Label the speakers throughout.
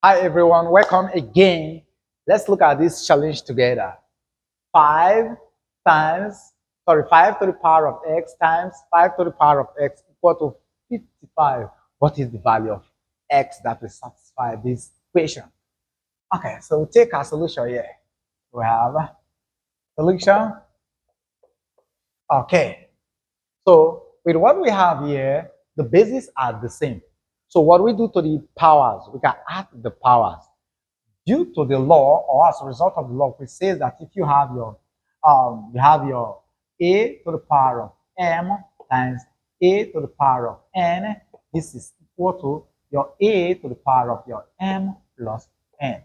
Speaker 1: Hi everyone, welcome again. Let's look at this challenge together. 5 5 to the power of x times 5 to the power of x equal to 55. What is the value of x that will satisfy this equation? Okay, so we'll take our solution here. We have solution. Okay, so with what we have here, the bases are the same. So what we do to the powers, we can add the powers. Due to the law, or as a result of the law, which says that if you have your a to the power of m times a to the power of n, this is equal to your a to the power of your m plus n.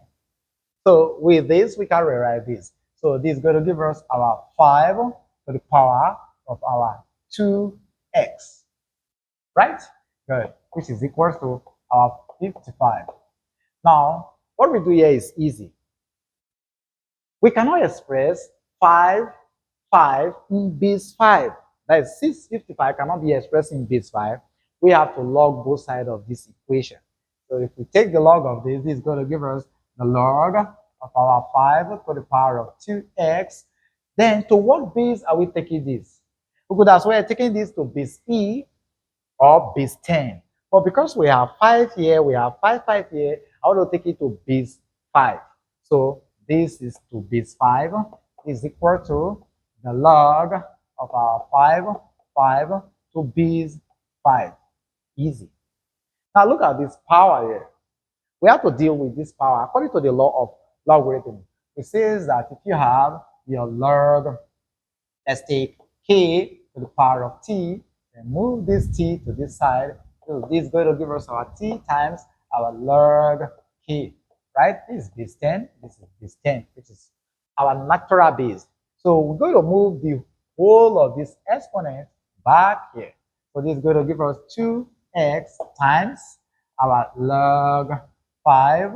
Speaker 1: So with this, we can rewrite this. So this is going to give us our 5 to the power of our 2x, right? Good, which is equal to our 55. Now, what we do here is easy. We cannot express 5 in base 5. That is 655 cannot be expressed in base 5. We have to log both sides of this equation. So if we take the log of this is going to give us the log of our 5 to the power of 2x. Then to what base are we taking this? We could as well taking this to base e or base 10. But because we have 5 here, we have 5 here, I want to take it to base 5. So this is to base 5 is equal to the log of our 5 to base 5. Easy. Now look at this power here. We have to deal with this power according to the law of logarithm. It says that if you have your log, let's take k to the power of t, and move this t to this side. So this is going to give us our t times our log k, right? This is base 10, this is base 10, which is our natural base. So we're going to move the whole of this exponent back here. So this is going to give us 2x times our log 5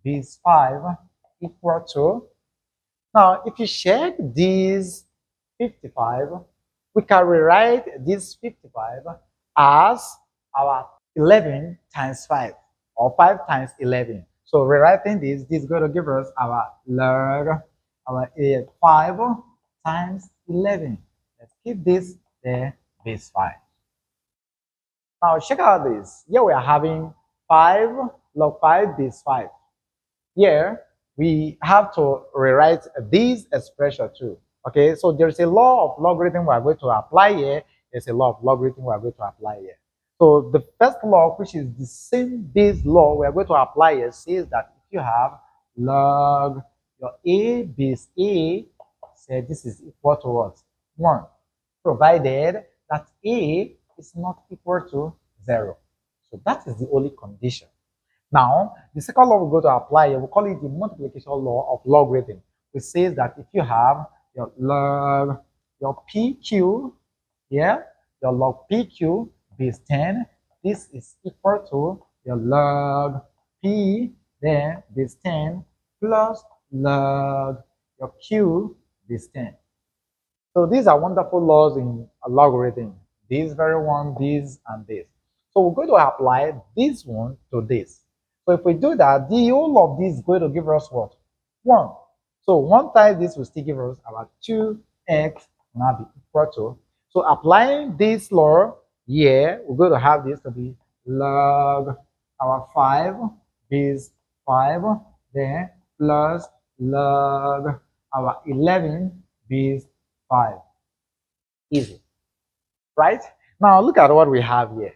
Speaker 1: base 5 equal to, now if you check this 55, we can rewrite this 55 as our 11 times 5 or 5 times 11. So rewriting this is going to give us our log, our 5 times 11. Let's keep this there, base 5. Now check out this. Here we are having 5 log 5 base 5. Here we have to rewrite this expression too. Okay, so there's a law of logarithm we are going to apply here. There's a law of logarithm we are going to apply here. So the first law, which is the same base law we are going to apply here, says that if you have log your a base a, say this is equal to what? 1, provided that a is not equal to 0. So that is the only condition. Now, the second law we're going to apply here, we call it the multiplication law of logarithm, which says that if you have your log, your PQ, here, your log PQ base 10, this is equal to your log P, then base 10 plus log your Q base 10. So these are wonderful laws in a logarithm. This very one, this, and this. So we're going to apply this one to this. So if we do that, the whole of this is going to give us what? 1. So 1 times this will still give us about 2x now be equal to. So applying this law here, we're going to have this to be log our 5 base 5, then plus log our 11 base 5. Easy. Right? Now look at what we have here.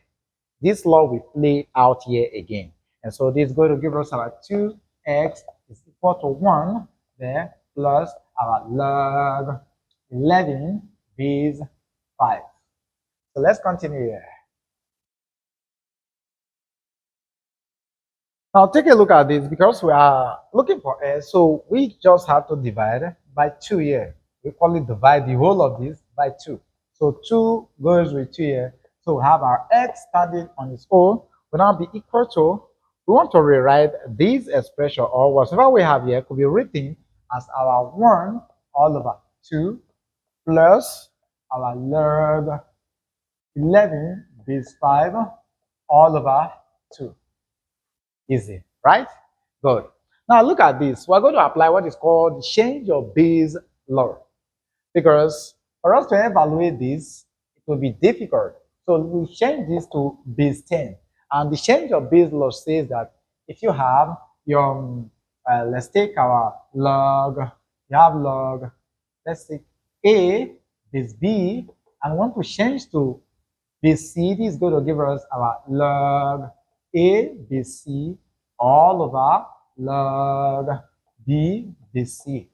Speaker 1: This law will play out here again. And so this is going to give us our 2x is equal to 1 there plus our log 11 base 5. So let's continue here. Now take a look at this because we are looking for s. So we just have to divide by 2 here. We call it divide the whole of this by 2. So 2 goes with 2 here. So we have our x standing on its own will now be equal to, we want to rewrite this expression or whatever we have here could be written as our 1 all over 2 plus our log 11 base 5 all over 2. Easy, right? Good. Now look at this. We're going to apply what is called the change of base law. Because for us to evaluate this, it will be difficult. So we change this to base 10. And the change of base law says that if you have your, let's take our log, you have log, let's take A, base B, and want to change to base C, this is going to give us our log A base C all over log B base C.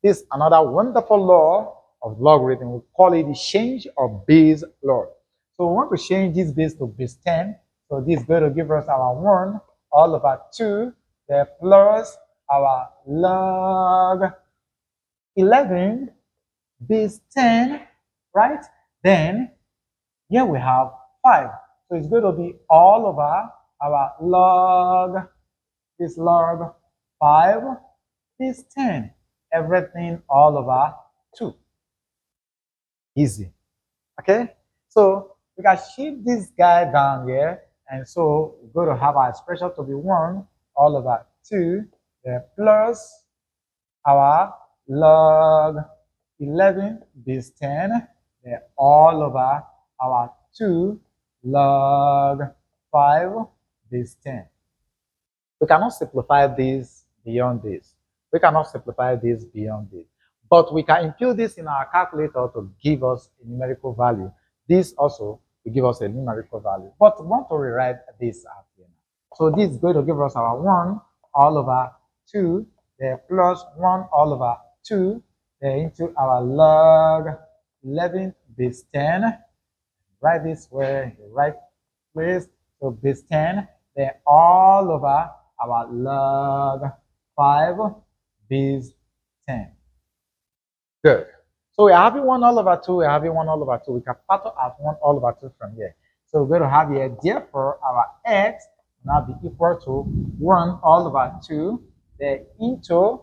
Speaker 1: This is another wonderful law of logarithm. We call it the change of base law. So we want to change this base to base 10. So this is going to give us our 1 all over 2 plus our log 11 base 10, right? Then here we have 5. So it's going to be all over our log, this log 5 base 10. Everything all over 2. Easy. Okay? So we can shift this guy down here. And so we're going to have our expression to be 1 all over 2 plus our log 11 base 10 all over our 2 log 5 base 10. We cannot simplify this beyond this. We cannot simplify this beyond this. But we can impute this in our calculator to give us a numerical value. This also will give us a numerical value. But we want to rewrite this out here now. So this is going to give us our 1 all over 2 plus 1 all over 2 into our log 11 base 10. Write this where in the right place. So base 10, then all over our log 5 base 10. Good. So we're having 1 all over 2, we're having 1 all over 2. We can factor out 1 all over 2 from here. So we're going to have here, therefore, our x will now be equal to 1 all over 2, then into,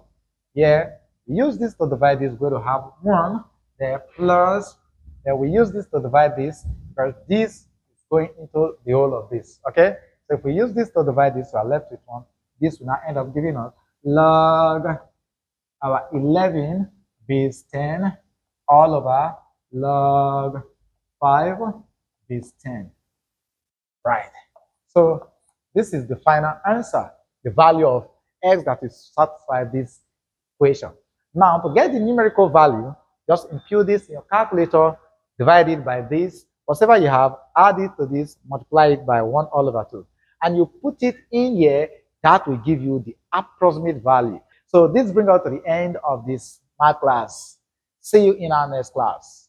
Speaker 1: here, we use this to divide this, we're going to have 1, then plus, then we use this to divide this, because this is going into the whole of this, okay? So if we use this to divide this, we are left with 1. This will now end up giving us log our 11 base 10 all over log 5 base 10. Right. So this is the final answer, the value of x that is satisfied this equation. Now to get the numerical value, just impute this in your calculator, divide it by this, whatever you have, add it to this, multiply it by 1 all over 2. And you put it in here, that will give you the approximate value. So this brings us to the end of this math class. See you in our next class.